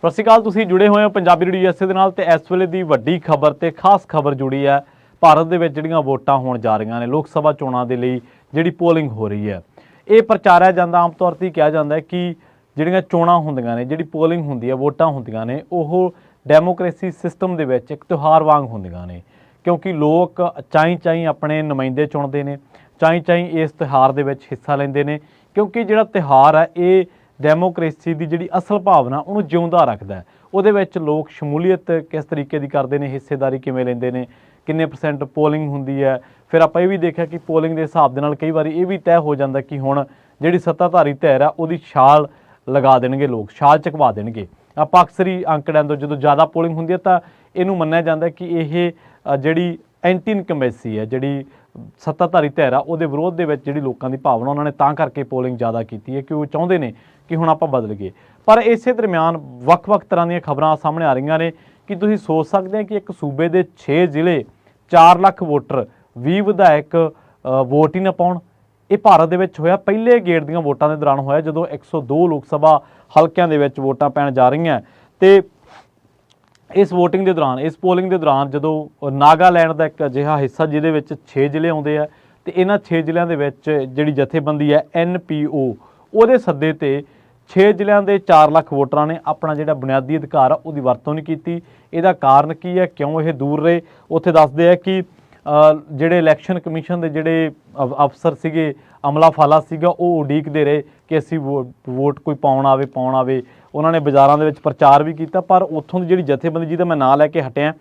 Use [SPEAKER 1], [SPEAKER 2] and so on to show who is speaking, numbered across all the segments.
[SPEAKER 1] ਸਤਿ ਸ਼੍ਰੀ ਅਕਾਲ। ਤੁਸੀਂ ਜੁੜੇ ਹੋਏ ਹੋ ਪੰਜਾਬੀ ਰੇਡੀਓ USA ਦੇ ਨਾਲ ਤੇ ਇਸ ਵੇਲੇ ਦੀ ਵੱਡੀ ਖਬਰ ਤੇ ਖਾਸ ਖਬਰ ਜੁੜੀ ਹੈ। ਭਾਰਤ ਦੇ ਵਿੱਚ ਜਿਹੜੀਆਂ ਵੋਟਾਂ ਹੋਣ ਜਾ ਰਹੀਆਂ ਨੇ ਲੋਕ ਸਭਾ ਚੋਣਾਂ ਦੇ ਲਈ ਜਿਹੜੀ ਪੋਲਿੰਗ ਹੋ ਰਹੀ ਹੈ, ਇਹ ਪ੍ਰਚਾਰਿਆ ਜਾਂਦਾ ਆਮ ਤੌਰ ਤੇ ਕਿਹਾ ਜਾਂਦਾ ਹੈ ਕਿ ਜਿਹੜੀਆਂ ਚੋਣਾਂ ਹੁੰਦੀਆਂ ਨੇ, ਜਿਹੜੀ ਪੋਲਿੰਗ ਹੁੰਦੀ ਹੈ, ਵੋਟਾਂ ਹੁੰਦੀਆਂ ਨੇ, ਉਹ ਡੈਮੋਕ੍ਰੇਸੀ ਸਿਸਟਮ ਦੇ ਵਿੱਚ ਇੱਕ ਤਿਉਹਾਰ ਵਾਂਗ ਹੁੰਦੀਆਂ ਨੇ, ਕਿਉਂਕਿ ਲੋਕ ਚਾਈਂ ਆਪਣੇ ਨੁਮਾਇੰਦੇ ਚੁਣਦੇ ਨੇ, ਚਾਈਂ ਇਸ ਤਿਉਹਾਰ ਦੇ ਵਿੱਚ ਹਿੱਸਾ ਲੈਂਦੇ ਨੇ, ਕਿਉਂਕਿ ਜਿਹੜਾ ਤਿਉਹਾਰ ਹੈ ਇਹ ਡੈਮੋਕ੍ਰੇਸੀ ਦੀ ਜਿਹੜੀ ਅਸਲ ਭਾਵਨਾ ਉਹਨੂੰ ਜਿਉਂਦਾ ਰੱਖਦਾ ਹੈ। ਉਹਦੇ ਵਿੱਚ ਲੋਕ ਸ਼ਮੂਲੀਅਤ ਕਿਸ ਤਰੀਕੇ ਦੀ ਕਰਦੇ ਨੇ, ਹਿੱਸੇਦਾਰੀ ਕਿਵੇਂ ਲੈਂਦੇ ਨੇ, ਕਿੰਨੇ % ਪੋਲਿੰਗ ਹੁੰਦੀ ਹੈ। ਫਿਰ ਆਪਾਂ ਇਹ ਵੀ ਦੇਖਿਆ ਕਿ ਪੋਲਿੰਗ ਦੇ ਹਿਸਾਬ ਦੇ ਨਾਲ ਕਈ ਵਾਰੀ ਇਹ ਵੀ ਤੈਅ ਹੋ ਜਾਂਦਾ ਕਿ ਹੁਣ ਜਿਹੜੀ ਸੱਤਾਧਾਰੀ ਧਿਰ ਆ ਉਹਦੀ ਛਾਲ ਲਗਾ ਦੇਣਗੇ, ਲੋਕ ਛਾਲ ਚੁਕਵਾ ਦੇਣਗੇ। ਆਪਾਂ ਅਕਸਰ ਹੀ ਅੰਕੜਿਆਂ ਤੋਂ ਜਦੋਂ ਜ਼ਿਆਦਾ ਪੋਲਿੰਗ ਹੁੰਦੀ ਹੈ ਤਾਂ ਇਹਨੂੰ ਮੰਨਿਆ ਜਾਂਦਾ ਕਿ ਇਹ ਜਿਹੜੀ ਐਂਟੀ ਇਨਕੰਬੈਂਸੀ ਹੈ, ਜਿਹੜੀ ਸੱਤਾਧਾਰੀ ਧਿਰ ਆ ਉਹਦੇ ਵਿਰੋਧ ਦੇ ਵਿੱਚ ਜਿਹੜੀ ਲੋਕਾਂ ਦੀ ਭਾਵਨਾ ਉਹਨਾਂ ਨੇ ਤਾਂ ਕਰਕੇ ਪੋਲਿੰਗ ਜ਼ਿਆਦਾ ਕੀਤੀ ਹੈ ਕਿ ਉਹ ਚਾਹੁੰਦੇ ਨੇ ਕਿ ਹੁਣ ਆਪਾਂ ਬਦਲ ਗਏ। ਪਰ ਇਸੇ ਦਰਮਿਆਨ ਵੱਖ-ਵੱਖ ਤਰ੍ਹਾਂ ਦੀਆਂ ਖਬਰਾਂ ਸਾਹਮਣੇ ਆ ਰਹੀਆਂ ਨੇ ਕਿ ਤੁਸੀਂ ਸੋਚ ਸਕਦੇ ਹੋ ਕਿ ਇੱਕ ਸੂਬੇ ਦੇ 6 ਜ਼ਿਲ੍ਹੇ 4 ਲੱਖ ਵੋਟਰ 20 ਵਿਧਾਇਕ ਵੋਟ ਹੀ ਨਾ ਪਾਉਣ। ਇਹ ਭਾਰਤ ਦੇ ਵਿੱਚ ਹੋਇਆ ਪਹਿਲੇ ਗੇੜ ਦੀਆਂ ਵੋਟਾਂ ਦੇ ਦੌਰਾਨ ਹੋਇਆ, ਜਦੋਂ 102 ਲੋਕ ਸਭਾ ਹਲਕਿਆਂ ਦੇ ਵਿੱਚ ਵੋਟਾਂ ਪੈਣ ਜਾ ਰਹੀਆਂ। ਤੇ ਇਸ ਵੋਟਿੰਗ ਦੇ ਦੌਰਾਨ, ਇਸ ਪੋਲਿੰਗ ਦੇ ਦੌਰਾਨ ਜਦੋਂ ਨਾਗਾਲੈਂਡ ਦਾ ਇੱਕ ਅਜਿਹਾ ਹਿੱਸਾ ਜਿਹਦੇ ਵਿੱਚ 6 ਜ਼ਿਲ੍ਹੇ ਆਉਂਦੇ ਆ ਤੇ ਇਹਨਾਂ 6 ਜ਼ਿਲ੍ਹਿਆਂ ਦੇ ਵਿੱਚ ਜਿਹੜੀ ਜਥੇਬੰਦੀ ਹੈ NPO, ਉਹਦੇ ਸੱਦੇ ਤੇ 6 ਜ਼ਿਲ੍ਹਿਆਂ ਦੇ 4 ਲੱਖ ਵੋਟਰਾਂ ਨੇ ਆਪਣਾ ਜਿਹੜਾ ਬੁਨਿਆਦੀ ਅਧਿਕਾਰ ਆ ਉਹਦੀ ਵਰਤੋਂ ਨਹੀਂ ਕੀਤੀ। ਇਹਦਾ ਕਾਰਨ ਕੀ ਹੈ, ਕਿਉਂ ਇਹ ਦੂਰ ਰਹੇ? ਉੱਥੇ ਦੱਸਦੇ ਆ ਕਿ ਜਿਹੜੇ ਇਲੈਕਸ਼ਨ ਕਮਿਸ਼ਨ ਦੇ ਜਿਹੜੇ ਅਫਸਰ ਸੀਗੇ, ਅਮਲਾ ਫਾਲਾ ਸੀਗਾ, ਉਹ ਉਡੀਕਦੇ ਰਹੇ ਕਿ ਅਸੀਂ ਵੋਟ ਕੋਈ ਪਾਉਣ ਆਵੇ। ਉਹਨਾਂ ਨੇ ਬਾਜ਼ਾਰਾਂ ਦੇ ਵਿੱਚ ਪ੍ਰਚਾਰ ਵੀ ਕੀਤਾ, ਪਰ ਉੱਥੋਂ ਦੀ ਜਿਹੜੀ ਜਥੇਬੰਦੀ ਜਿਹਦਾ ਮੈਂ ਨਾਂ ਲੈ ਕੇ ਹਟਿਆ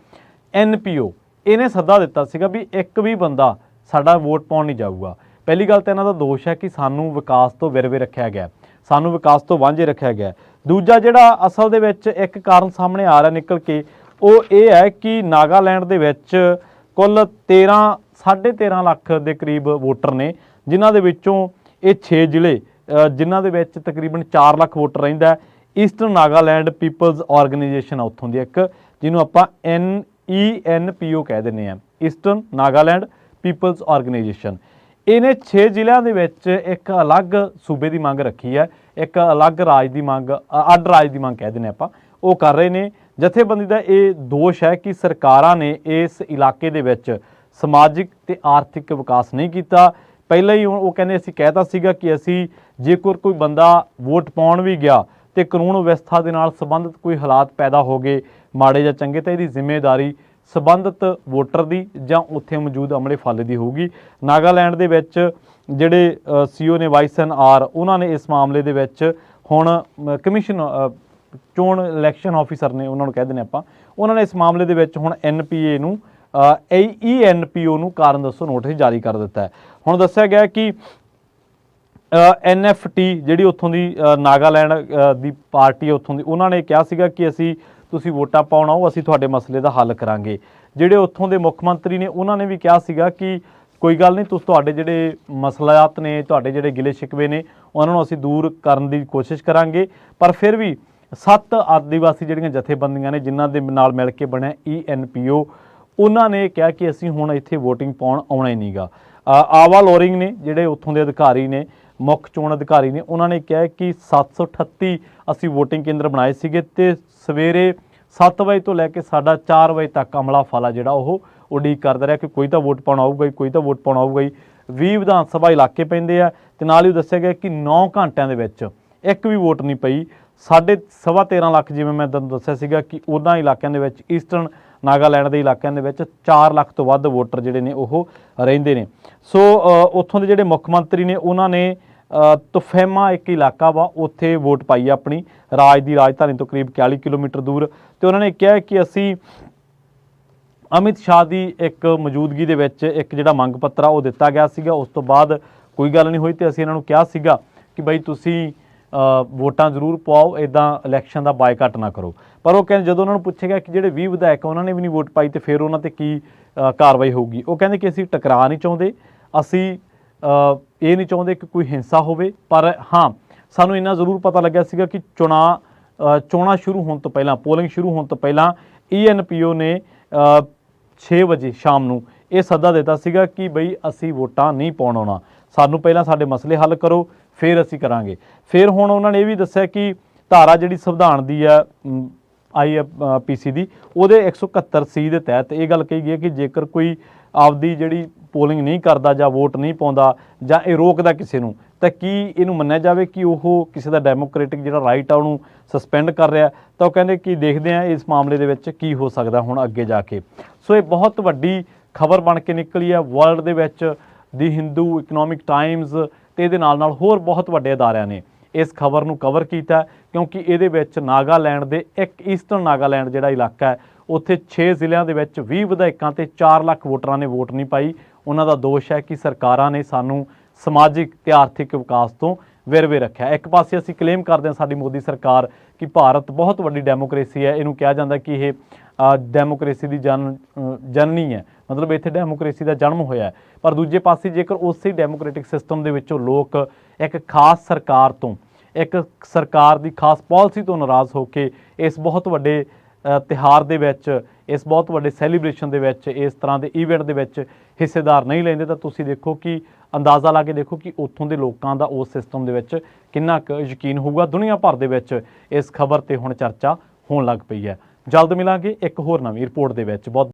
[SPEAKER 1] NPO, ਇਹਨੇ ਸੱਦਾ ਦਿੱਤਾ ਸੀਗਾ ਵੀ ਇੱਕ ਵੀ ਬੰਦਾ ਸਾਡਾ ਵੋਟ ਪਾਉਣ ਨਹੀਂ ਜਾਊਗਾ। ਪਹਿਲੀ ਗੱਲ ਤਾਂ ਇਹਨਾਂ ਦਾ ਦੋਸ਼ ਹੈ ਕਿ ਸਾਨੂੰ ਵਿਕਾਸ ਤੋਂ ਵਿਰਵੇ ਰੱਖਿਆ ਗਿਆ, ਸਾਨੂੰ ਵਿਕਾਸ ਤੋਂ ਵਾਂਝੇ ਰੱਖਿਆ ਗਿਆ। ਦੂਜਾ ਜਿਹੜਾ ਅਸਲ ਦੇ ਵਿੱਚ ਇੱਕ ਕਾਰਨ ਸਾਹਮਣੇ ਆ ਰਿਹਾ ਨਿਕਲ ਕੇ, ਉਹ ਇਹ ਹੈ ਕਿ ਨਾਗਾਲੈਂਡ ਦੇ ਵਿੱਚ ਕੁੱਲ 13.5 ਲੱਖ ਦੇ ਕਰੀਬ ਵੋਟਰ ਨੇ, ਜਿਨ੍ਹਾਂ ਦੇ ਵਿੱਚੋਂ ਇਹ 6 ਜ਼ਿਲ੍ਹੇ ਜਿਨ੍ਹਾਂ ਦੇ ਵਿੱਚ ਤਕਰੀਬਨ 4 ਲੱਖ ਵੋਟਰ ਰਹਿੰਦਾ। ਈਸਟਰਨ ਨਾਗਾਲੈਂਡ ਪੀਪਲਜ਼ ਆਰਗੇਨਾਈਜੇਸ਼ਨ ਆ ਉੱਥੋਂ ਦੀ ਇੱਕ, ਜਿਹਨੂੰ ਆਪਾਂ ENPO ਕਹਿ ਦਿੰਦੇ ਹਾਂ, ਈਸਟਰਨ ਨਾਗਾਲੈਂਡ ਪੀਪਲਜ਼ ਆਰਗੇਨਾਈਜੇਸ਼ਨ। ਇਹਨੇ 6 ਜ਼ਿਲ੍ਹਿਆਂ ਦੇ ਵਿੱਚ ਇੱਕ ਅਲੱਗ ਸੂਬੇ ਦੀ ਮੰਗ ਰੱਖੀ ਹੈ, ਇੱਕ ਅਲੱਗ ਰਾਜ ਦੀ ਮੰਗ, ਅੱਡ ਰਾਜ ਦੀ ਮੰਗ ਕਹਿ ਦਿੰਦੇ ਆਪਾਂ, ਉਹ ਕਰ ਰਹੇ ਨੇ। ਜਥੇਬੰਦੀ ਦਾ ਇਹ ਦੋਸ਼ ਹੈ ਕਿ ਸਰਕਾਰਾਂ ਨੇ ਇਸ ਇਲਾਕੇ ਦੇ ਵਿੱਚ ਸਮਾਜਿਕ ਤੇ ਆਰਥਿਕ ਵਿਕਾਸ ਨਹੀਂ ਕੀਤਾ। ਪਹਿਲਾਂ ਹੀ ਉਹ ਕਹਿੰਦੇ ਅਸੀਂ ਕਹਿਤਾ ਸੀਗਾ ਕਿ ਅਸੀਂ ਜੇਕਰ ਕੋਈ ਬੰਦਾ ਵੋਟ ਪਾਉਣ ਵੀ ਗਿਆ ਤੇ ਕਾਨੂੰਨ ਵਿਵਸਥਾ ਦੇ ਨਾਲ ਸੰਬੰਧਿਤ ਕੋਈ ਹਾਲਾਤ ਪੈਦਾ ਹੋ ਗਏ ਮਾੜੇ ਜਾਂ ਚੰਗੇ, ਤਾਂ ਇਹਦੀ ਜ਼ਿੰਮੇਵਾਰੀ ਸੰਬੰਧਿਤ ਵੋਟਰ ਦੀ ਜਾਂ ਉੱਥੇ ਮੌਜੂਦ ਅਮਲੇ ਫਾਲੇ ਦੀ ਹੋਊਗੀ। ਨਾਗਾਲੈਂਡ ਦੇ ਵਿੱਚ ਜਿਹੜੇ CO ਨੇ YSNR, ਉਹਨਾਂ ਨੇ ਇਸ ਮਾਮਲੇ ਦੇ ਵਿੱਚ ਹੁਣ ਕਮਿਸ਼ਨ ਚੋਣ ਇਲੈਕਸ਼ਨ ਆਫਿਸਰ ਨੇ, ਉਹਨਾਂ ਨੂੰ ਕਹਿ ਦਿੰਦੇ ਆਪਾਂ, ਉਹਨਾਂ ਨੇ ਇਸ ਮਾਮਲੇ ਦੇ ਵਿੱਚ ਹੁਣ NPA ਨੂੰ ENPO ਨੂੰ ਕਾਰਨ ਦੱਸੋ ਨੋਟਿਸ ਜਾਰੀ ਕਰ ਦਿੱਤਾ ਹੈ। ਹੁਣ ਦੱਸਿਆ ਗਿਆ ਕਿ NFT ਜਿਹੜੀ ਉੱਥੋਂ ਦੀ ਨਾਗਾਲੈਂਡ ਦੀ ਪਾਰਟੀ ਹੈ ਉੱਥੋਂ ਦੀ, ਉਹਨਾਂ ਨੇ ਕਿਹਾ ਸੀਗਾ ਕਿ ਤੁਸੀਂ ਵੋਟਾਂ ਪਾਉਣ ਆਓ, ਅਸੀਂ ਤੁਹਾਡੇ ਮਸਲੇ ਦਾ ਹੱਲ ਕਰਾਂਗੇ। ਜਿਹੜੇ ਉੱਥੋਂ ਦੇ ਮੁੱਖ ਮੰਤਰੀ ਨੇ, ਉਹਨਾਂ ਨੇ ਵੀ ਕਿਹਾ ਸੀਗਾ ਕਿ ਕੋਈ ਗੱਲ ਨਹੀਂ, ਤੁਹਾਡੇ ਜਿਹੜੇ ਮਸਲਿਆਤ ਨੇ, ਤੁਹਾਡੇ ਜਿਹੜੇ ਗਿਲੇ ਸ਼ਿਕਵੇ ਨੇ, ਉਹਨਾਂ ਨੂੰ ਅਸੀਂ ਦੂਰ ਕਰਨ ਦੀ ਕੋਸ਼ਿਸ਼ ਕਰਾਂਗੇ। ਪਰ ਫਿਰ ਵੀ 7 ਆਦੀਵਾਸੀ ਜਿਹੜੀਆਂ ਜਥੇਬੰਦੀਆਂ ਨੇ ਜਿਨ੍ਹਾਂ ਦੇ ਨਾਲ ਮਿਲ ਕੇ ਬਣਿਆ ENPO, ਉਹਨਾਂ ਨੇ ਕਿਹਾ ਕਿ ਅਸੀਂ ਹੁਣ ਇੱਥੇ ਵੋਟਿੰਗ ਪਾਉਣ ਆਉਣਾ ਹੀ ਨਹੀਂਗਾ। ਆਵਾ ਲੋਰਿੰਗ ਨੇ, ਜਿਹੜੇ ਉੱਥੋਂ ਦੇ ਅਧਿਕਾਰੀ ਨੇ, ਮੁੱਖ ਚੋਣ ਅਧਿਕਾਰੀ ਨੇ, ਉਹਨਾਂ ਨੇ ਕਿਹਾ ਕਿ 738 ਅਸੀਂ ਵੋਟਿੰਗ ਕੇਂਦਰ ਬਣਾਏ ਸੀਗੇ ਤੇ ਸਵੇਰੇ 7 ਵਜੇ ਤੋਂ ਲੈ ਕੇ ਸਾਡਾ 4 ਵਜੇ ਤੱਕ ਅਮਲਾ ਫਾਲਾ ਜਿਹੜਾ ਉਹ ਉਡੀਕ ਕਰਦਾ ਰਿਹਾ ਕਿ ਕੋਈ ਤਾਂ ਵੋਟ ਪਾਉਣ ਆਊਗਾ ਹੀ, ਕੋਈ ਤਾਂ ਵੋਟ ਪਾਉਣ ਆਊਗਾ ਹੀ। 20 ਵਿਧਾਨ ਸਭਾ ਇਲਾਕੇ ਪੈਂਦੇ ਆ ਤੇ ਨਾਲ ਹੀ ਦੱਸਿਆ ਗਿਆ ਕਿ 9 ਘੰਟਿਆਂ ਦੇ ਵਿੱਚ ਇੱਕ ਵੀ ਵੋਟ ਨਹੀਂ ਪਈ। 13.5 ਲੱਖ, ਜਿਵੇਂ ਮੈਂ ਤੁਹਾਨੂੰ ਦੱਸਿਆ ਸੀਗਾ ਕਿ ਉਹਨਾਂ ਇਲਾਕਿਆਂ ਦੇ ਵਿੱਚ, ਈਸਟਰਨ ਨਾਗਾਲੈਂਡ ਦੇ ਇਲਾਕਿਆਂ ਦੇ ਵਿੱਚ 4 ਲੱਖ ਤੋਂ ਵੱਧ ਵੋਟਰ ਜਿਹੜੇ ਨੇ ਉਹ ਰਹਿੰਦੇ ਨੇ। ਸੋ ਉੱਥੋਂ ਦੇ ਜਿਹੜੇ ਮੁੱਖ ਮੰਤਰੀ ਨੇ, ਉਹਨਾਂ ਨੇ ਤੁਫੈਮਾ ਇੱਕ ਇਲਾਕਾ ਵਾ, ਉੱਥੇ ਵੋਟ ਪਾਈ ਆਪਣੀ ਰਾਜ ਦੀ ਰਾਜਧਾਨੀ ਤੋਂ ਕਰੀਬ 41 ਕਿਲੋਮੀਟਰ ਦੂਰ। ਤੇ ਉਹਨਾਂ ਨੇ ਕਿਹਾ ਕਿ ਅਸੀਂ ਅਮਿਤ ਸ਼ਾਹ ਦੀ ਇੱਕ ਮੌਜੂਦਗੀ ਦੇ ਵਿੱਚ ਇੱਕ ਜਿਹੜਾ ਮੰਗ ਪੱਤਰ ਆ ਉਹ ਦਿੱਤਾ ਗਿਆ ਸੀਗਾ। ਉਸ ਤੋਂ ਬਾਅਦ ਕੋਈ ਗੱਲ ਨਹੀਂ ਹੋਈ ਤੇ ਅਸੀਂ ਇਹਨਾਂ ਨੂੰ ਕਿਹਾ ਸੀਗਾ ਕਿ ਬਈ ਤੁਸੀਂ ਵੋਟਾਂ ਜ਼ਰੂਰ ਪਾਓ, ਇੱਦਾਂ ਇਲੈਕਸ਼ਨ ਦਾ ਬਾਈਕਾਟ ਨਾ ਕਰੋ। ਪਰ ਉਹ ਕਹਿੰਦੇ ਜਦੋਂ ਉਹਨਾਂ ਨੂੰ ਪੁੱਛਿਆ ਗਿਆ ਕਿ ਜਿਹੜੇ 20 ਵਿਧਾਇਕ ਉਹਨਾਂ ਨੇ ਵੀ ਨਹੀਂ ਵੋਟ ਪਾਈ ਤੇ ਫਿਰ ਉਹਨਾਂ 'ਤੇ ਕੀ ਕਾਰਵਾਈ ਹੋਊਗੀ, ਉਹ ਕਹਿੰਦੇ ਕਿ ਅਸੀਂ ਟਕਰਾਅ ਨਹੀਂ ਚਾਹੁੰਦੇ, ਅਸੀਂ ਇਹ ਨਹੀਂ ਚਾਹੁੰਦੇ ਕਿ ਕੋਈ ਹਿੰਸਾ ਹੋਵੇ। ਪਰ ਹਾਂ, ਸਾਨੂੰ ਇੰਨਾ ਜ਼ਰੂਰ ਪਤਾ ਲੱਗਿਆ ਸੀਗਾ ਕਿ ਚੋਣਾਂ ਸ਼ੁਰੂ ਹੋਣ ਤੋਂ ਪਹਿਲਾਂ, ਪੋਲਿੰਗ ਸ਼ੁਰੂ ਹੋਣ ਤੋਂ ਪਹਿਲਾਂ ENPO ਨੇ 6 ਵਜੇ ਸ਼ਾਮ ਨੂੰ ਇਹ ਸੱਦਾ ਦਿੱਤਾ ਸੀਗਾ ਕਿ ਬਈ ਅਸੀਂ ਵੋਟਾਂ ਨਹੀਂ ਪਾਉਣ ਆਉਣਾ, ਸਾਨੂੰ ਪਹਿਲਾਂ ਸਾਡੇ ਮਸਲੇ ਹੱਲ ਕਰੋ, ਫਿਰ ਅਸੀਂ ਕਰਾਂਗੇ। ਫਿਰ ਹੁਣ ਉਹਨਾਂ ਨੇ ਇਹ ਵੀ ਦੱਸਿਆ ਕਿ ਧਾਰਾ ਜਿਹੜੀ ਸੰਵਿਧਾਨ ਦੀ ਆ IPC ਦੀ ਉਹਦੇ 171C ਦੇ ਤਹਿਤ ਇਹ ਗੱਲ ਕਹੀ ਗਈ ਹੈ ਕਿ ਜੇਕਰ ਕੋਈ ਆਪਦੀ ਜਿਹੜੀ ਪੋਲਿੰਗ ਨਹੀਂ ਕਰਦਾ ਜਾਂ ਵੋਟ ਨਹੀਂ ਪਾਉਂਦਾ ਜਾਂ ਇਹ ਰੋਕਦਾ ਕਿਸੇ ਨੂੰ ਤਾਂ ਕੀ ਇਹਨੂੰ ਮੰਨਿਆ ਜਾਵੇ ਕਿ ਉਹ ਕਿਸੇ ਦਾ ਡੈਮੋਕ੍ਰੈਟਿਕ ਜਿਹੜਾ ਰਾਈਟ ਆ ਉਹਨੂੰ ਸਸਪੈਂਡ ਕਰ ਰਿਹਾ। ਤਾਂ ਉਹ ਕਹਿੰਦੇ ਕਿ ਦੇਖਦੇ ਆ ਇਸ ਮਾਮਲੇ ਦੇ ਵਿੱਚ ਕੀ ਹੋ ਸਕਦਾ ਹੁਣ ਅੱਗੇ ਜਾ ਕੇ। ਸੋ ਇਹ ਬਹੁਤ ਵੱਡੀ ਖਬਰ ਬਣ ਕੇ ਨਿਕਲੀ ਹੈ ਵਰਲਡ ਦੇ ਵਿੱਚ। ਦੀ ਹਿੰਦੂ, ਇਕਨੋਮਿਕ ਟਾਈਮਜ਼ ਤੇ ਇਹਦੇ ਨਾਲ ਹੋਰ ਬਹੁਤ ਵੱਡੇ ਅਦਾਰਿਆਂ ਨੇ ਇਸ ਖਬਰ ਨੂੰ ਕਵਰ ਕੀਤਾ ਕਿਉਂਕਿ ਇਹਦੇ ਵਿੱਚ ਨਾਗਾਲੈਂਡ ਦੇ ਇੱਕ ਈਸਟਰਨ ਨਾਗਾਲੈਂਡ ਜਿਹੜਾ ਇਲਾਕਾ ਹੈ ਉੱਥੇ 6 ਜ਼ਿਲ੍ਹਿਆਂ ਦੇ ਵਿੱਚ 20 ਵਿਧਾਇਕਾਂ ਤੇ 4 ਲੱਖ ਵੋਟਰਾਂ ਨੇ ਵੋਟ ਨਹੀਂ ਪਾਈ। ਉਹਨਾਂ ਦਾ ਦੋਸ਼ ਹੈ ਕਿ ਸਰਕਾਰਾਂ ਨੇ ਸਾਨੂੰ ਸਮਾਜਿਕ ਤੇ ਆਰਥਿਕ ਵਿਕਾਸ ਤੋਂ ਵਿਰਵੇ ਰੱਖਿਆ। ਇੱਕ ਪਾਸੇ ਅਸੀਂ ਕਲੇਮ ਕਰਦੇ ਹਾਂ ਸਾਡੀ ਮੋਦੀ ਸਰਕਾਰ ਕਿ ਭਾਰਤ ਬਹੁਤ ਵੱਡੀ ਡੈਮੋਕ੍ਰੇਸੀ ਹੈ, ਇਹਨੂੰ ਕਿਹਾ ਜਾਂਦਾ ਕਿ ਇਹ ਡੈਮੋਕ੍ਰੇਸੀ ਦੀ ਜਨਨੀ ਹੈ, ਮਤਲਬ ਇੱਥੇ ਡੈਮੋਕ੍ਰੇਸੀ ਦਾ ਜਨਮ ਹੋਇਆ ਹੈ। ਪਰ ਦੂਜੇ ਪਾਸੇ ਜੇਕਰ ਉਸੇ ਡੈਮੋਕ੍ਰੈਟਿਕ ਸਿਸਟਮ ਦੇ ਵਿੱਚੋਂ ਲੋਕ ਇੱਕ ਖਾਸ ਸਰਕਾਰ ਤੋਂ, ਇੱਕ ਸਰਕਾਰ ਦੀ ਖਾਸ ਪਾਲਿਸੀ ਤੋਂ ਨਾਰਾਜ਼ ਹੋ ਕੇ ਇਸ ਬਹੁਤ ਵੱਡੇ ਤਿਉਹਾਰ ਦੇ ਵਿੱਚ, ਇਸ ਬਹੁਤ ਵੱਡੇ ਸੈਲੀਬ੍ਰੇਸ਼ਨ ਦੇ ਵਿੱਚ, ਇਸ ਤਰ੍ਹਾਂ ਦੇ ਈਵੈਂਟ ਦੇ ਵਿੱਚ ਹਿੱਸੇਦਾਰ ਨਹੀਂ ਲੈਂਦੇ ਤਾਂ ਤੁਸੀਂ ਦੇਖੋ ਕਿ ਅੰਦਾਜ਼ਾ ਲਾ ਕੇ ਦੇਖੋ ਕਿ ਉੱਥੋਂ ਦੇ ਲੋਕਾਂ ਦਾ ਉਸ ਸਿਸਟਮ ਦੇ ਵਿੱਚ ਕਿੰਨਾ ਕੁ ਯਕੀਨ ਹੋਊਗਾ। ਦੁਨੀਆ ਭਰ ਦੇ ਵਿੱਚ ਇਸ ਖਬਰ ਤੇ ਹੁਣ ਚਰਚਾ ਹੋਣ ਲੱਗ ਪਈ ਹੈ। ਜਲਦ ਮਿਲਾਂਗੇ ਇੱਕ ਹੋਰ ਨਵੀਂ ਰਿਪੋਰਟ ਦੇ ਵਿੱਚ। ਬਹੁਤ